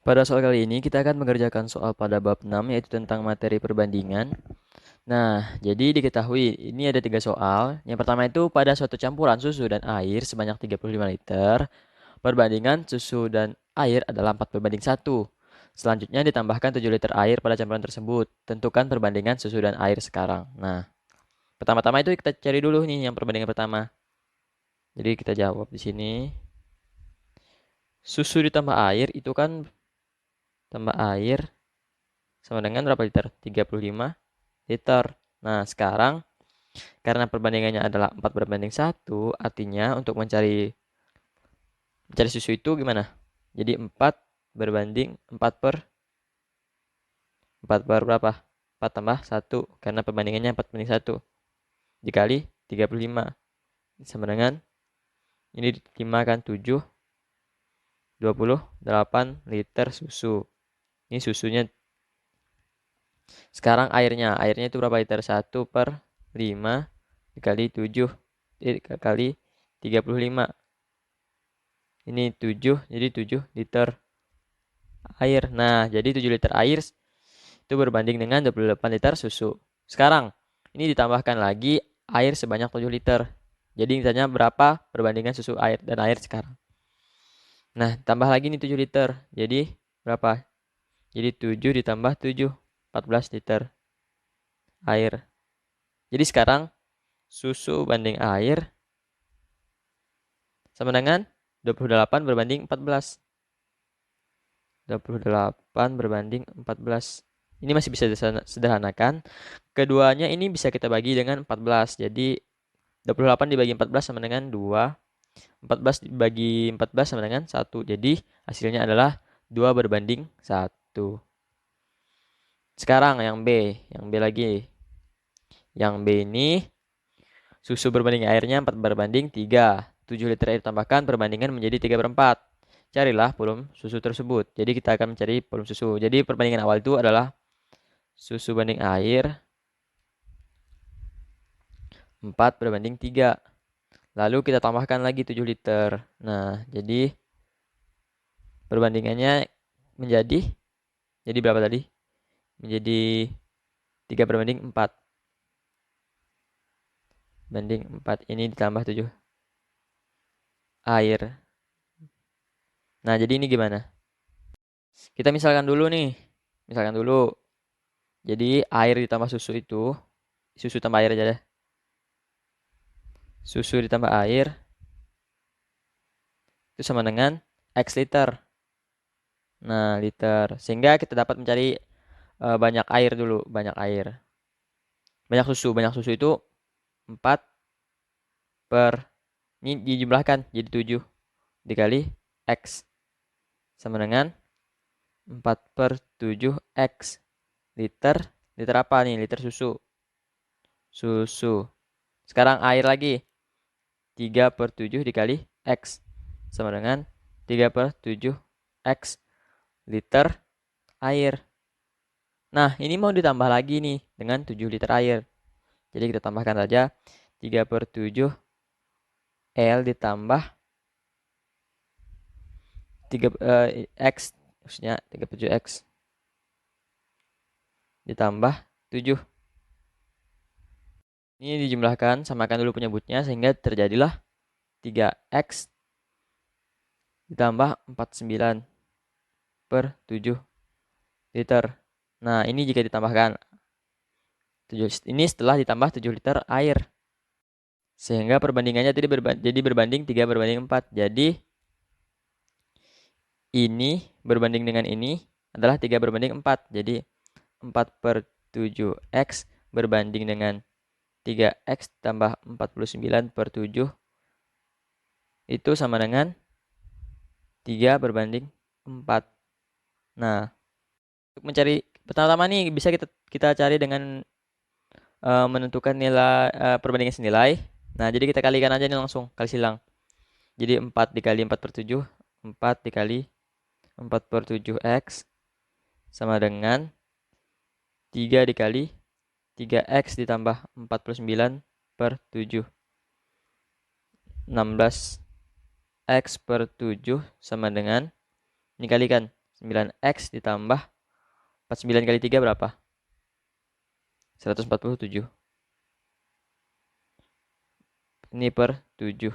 Pada soal kali ini kita akan mengerjakan soal pada bab 6 yaitu tentang materi perbandingan. Nah, jadi diketahui ini ada 3 soal. Yang pertama itu pada suatu campuran susu dan air sebanyak 35 liter, perbandingan susu dan air adalah 4:1. Selanjutnya ditambahkan 7 liter air pada campuran tersebut. Tentukan perbandingan susu dan air sekarang. Nah, pertama-tama itu kita cari dulu nih yang perbandingan pertama. Jadi kita jawab di sini. Susu ditambah air itu kan tambah air sama dengan berapa liter? 35 liter. Nah, sekarang karena perbandingannya adalah 4:1, artinya untuk mencari susu itu gimana? Jadi 4 per berapa? 4 tambah 1 karena perbandingannya 4:1 dikali 35 sama dengan ini 5 kan 7 28 liter susu. Ini susunya. Sekarang airnya itu berapa liter? 1/5 dikali 7 dikali 35. Ini 7, jadi 7 liter air. Nah, jadi 7 liter air itu berbanding dengan 28 liter susu. Sekarang, ini ditambahkan lagi air sebanyak 7 liter. Jadi ditanya berapa perbandingan susu air dan air sekarang. Nah, tambah lagi nih 7 liter. Jadi berapa? Jadi 7 ditambah 7, 14 liter air. Jadi sekarang susu banding air sama dengan 28 berbanding 14. 28 berbanding 14. Ini masih bisa sederhanakan. Keduanya ini bisa kita bagi dengan 14. Jadi 28 dibagi 14 sama dengan 2. 14 dibagi 14 sama dengan 1. Jadi hasilnya adalah 2/1. Sekarang yang B. Yang B lagi. Yang B ini susu berbanding airnya 4/3. 7 liter air tambahkan perbandingan menjadi 3/4. Carilah volume susu tersebut. Jadi kita akan mencari volume susu. Jadi perbandingan awal itu adalah susu banding air 4/3. Lalu kita tambahkan lagi 7 liter. Nah, jadi perbandingannya jadi berapa tadi? Menjadi 3/4. Banding 4 ini ditambah 7 air. Nah, jadi ini gimana? Kita misalkan dulu nih. Misalkan dulu. Jadi air ditambah susu itu, susu tambah air aja deh. Susu ditambah air itu sama dengan X liter. Nah, liter. Sehingga kita dapat mencari banyak air dulu, banyak air. Banyak susu itu 4 per, ini dijumlahkan jadi 7 dikali X sama dengan 4/7 X liter. Liter apa nih? Liter susu. Susu. Sekarang air lagi. 3/7 dikali X sama dengan 3/7 X liter air. Nah, ini mau ditambah lagi nih dengan 7 liter air. Jadi kita tambahkan saja 3/7 L ditambah 3 X, maksudnya 3/7 X ditambah 7. Ini dijumlahkan, samakan dulu penyebutnya sehingga terjadilah 3X ditambah 49/7 liter. Nah, ini jika ditambahkan 7, ini setelah ditambah 7 liter air. Sehingga perbandingannya jadi berbanding 3/4. Jadi ini berbanding dengan ini adalah 3/4. Jadi 4/7 X berbanding dengan 3X tambah 49/7 itu sama dengan 3/4. Nah, untuk mencari pertama-tama nih bisa kita cari dengan menentukan nilai perbandingan senilai. Nah, jadi kita kalikan aja nih langsung, kali silang. Jadi 4 dikali 4/7, 4 dikali 4/7 X sama dengan 3 dikali 3X ditambah 49/7. 16X/7 sama dengan, ini kalikan, 9x ditambah 49 kali 3 berapa? 147. Ini per 7.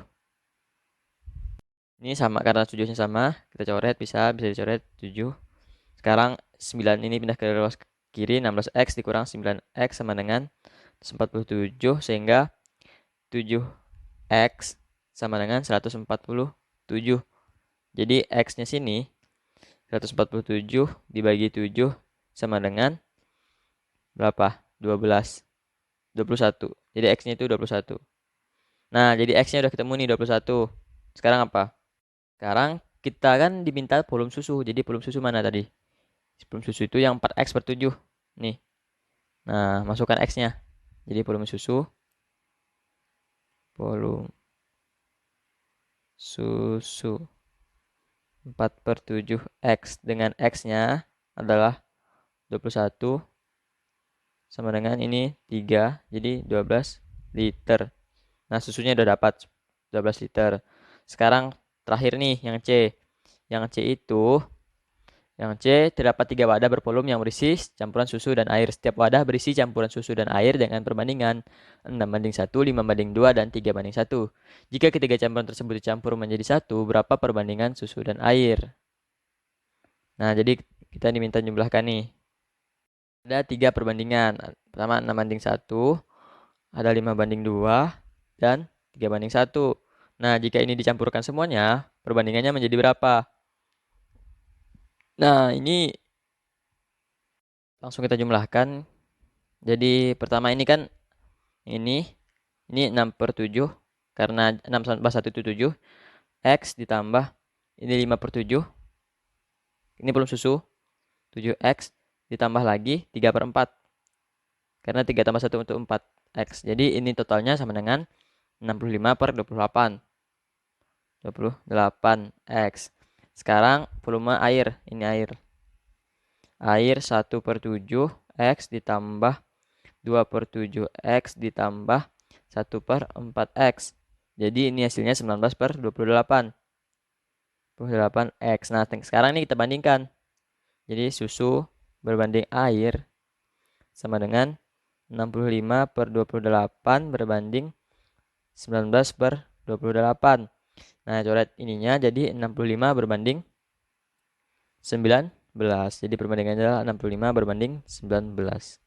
Ini sama karena 7-nya sama, kita coret bisa dicoret 7. Sekarang 9 ini pindah ke ruas kiri, 16x dikurang 9x sama dengan 147 sehingga 7x sama dengan 147. Jadi x-nya sini 147 dibagi 7 sama dengan berapa? 12. 21. Jadi x-nya itu 21. Nah, jadi x-nya udah ketemu nih 21. Sekarang apa? Sekarang kita kan diminta volume susu. Jadi volume susu mana tadi? Volume susu itu yang 4x per 7. Nih. Nah, masukkan x-nya. Jadi volume susu. Volume susu 4 per 7x. Dengan x-nya adalah 21 sama dengan ini 3. Jadi 12 liter. Nah, susunya udah dapat 12 liter. Sekarang terakhir nih yang C. Yang C terdapat 3 wadah bervolume yang berisi campuran susu dan air. Setiap wadah berisi campuran susu dan air dengan perbandingan 6:1, 5:2, dan 3:1. Jika ketiga campuran tersebut dicampur menjadi satu, berapa perbandingan susu dan air? Nah, jadi kita diminta jumlahkan nih. Ada 3 perbandingan. Pertama 6:1, ada 5:2, dan 3:1. Nah, jika ini dicampurkan semuanya, perbandingannya menjadi berapa? Nah, ini langsung kita jumlahkan. Jadi pertama ini kan ini 6 per 7 karena 6 tambah 1 itu 7, x ditambah ini 5 per 7, ini belum susu, 7x ditambah lagi 3 per 4 karena 3 tambah 1 untuk 4x. Jadi ini totalnya sama dengan 65 per 28 28x. Sekarang volume air, ini air 1 per 7 x ditambah 2 per 7x ditambah 1 per 4x. Jadi ini hasilnya 19 per 28 x. Nah, sekarang ini kita bandingkan. Jadi susu berbanding air sama dengan 65 per 28 berbanding 19 per 28. Nah, coret ininya jadi 65 berbanding 19. Jadi perbandingannya adalah 65 berbanding 19.